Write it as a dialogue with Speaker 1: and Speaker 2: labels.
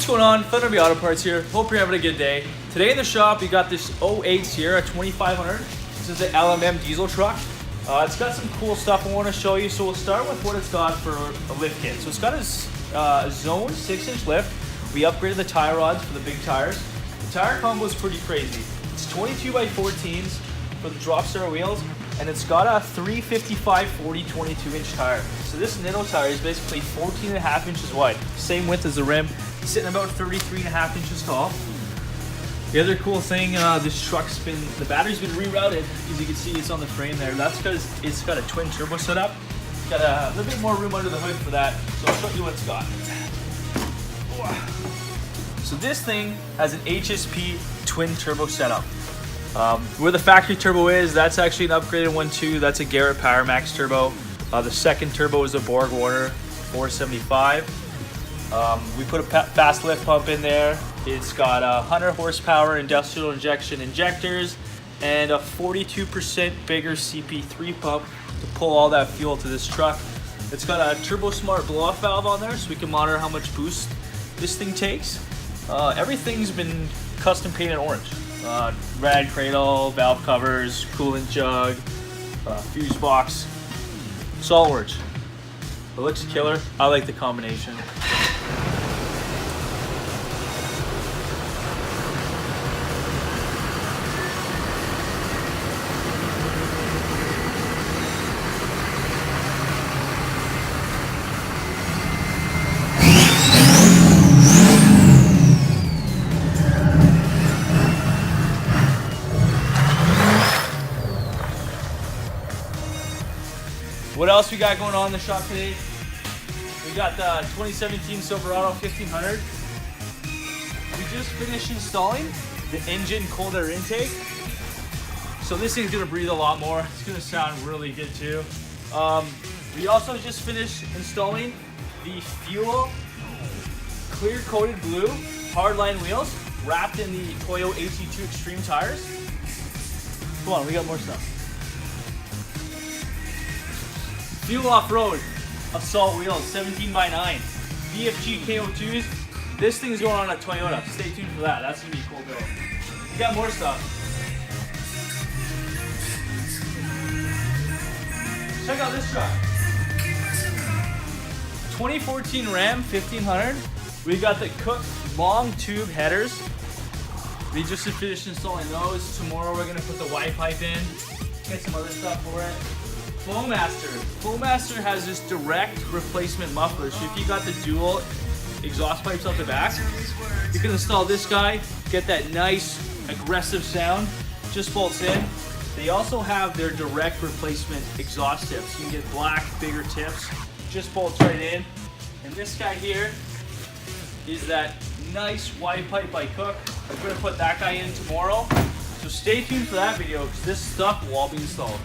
Speaker 1: What's going on? Thunderby Auto Parts here. Hope you're having a good day. Today in the shop, we got this 08 Sierra 2500. This is an Lmm diesel truck. It's got some cool stuff I want to show you. So we'll start with what it's got for a lift kit. So it's got a zone 6-inch lift. We upgraded the tie rods for the big tires. The tire combo is pretty crazy. It's 22x14s for the drop star wheels, and it's got a 355/40 22-inch tire. So this Nitto tire is basically 14.5 inches wide, same width as the rim, sitting about 33.5 inches tall. The other cool thing, this truck's the battery's been rerouted. As you can see, it's on the frame there. That's because it's got a twin turbo setup. Got a little bit more room under the hood for that. So I'll show you what it's got. So this thing has an HSP twin turbo setup. Where the factory turbo is, that's actually an upgraded one too. That's a Garret Power Max turbo. The second turbo is a borgwarner 475. We put a fast lift pump in there. It's got 100 horsepower industrial injection injectors and a 42% bigger CP3 pump to pull all that fuel to this truck. It's got a Turbo Smart blow-off valve on there, so we can monitor how much boost this thing takes. Everything's been custom painted orange. Rad cradle, valve covers, coolant jug, fuse box. It's all orange. It looks killer. I like the combination. What else we got going on in the shop today? We got the 2017 Silverado 1500. We just finished installing the engine cold air intake. So this thing's gonna breathe a lot more. It's gonna sound really good too. We also just finished installing the fuel clear coated blue hardline wheels wrapped in the Toyo AT2 Extreme tires. Come on, we got more stuff. Fuel off-road, assault wheels, 17x9, VFG KO2s. This thing's going on a Toyota. Stay tuned for that. That's gonna be a cool build. We got more stuff. Check out this truck. 2014 Ram 1500. We got the Cook long tube headers. We just finished installing those. Tomorrow we're gonna put the Y pipe in. Get some other stuff for it. Flowmaster has this direct replacement muffler. So if you got the dual exhaust pipes out the back, you can install this guy, get that nice aggressive sound, just bolts in. They also have their direct replacement exhaust tips. You can get black, bigger tips, just bolts right in. And this guy here is that nice Y pipe by Cook. I'm gonna put that guy in tomorrow. So stay tuned for that video because this stuff will all be installed.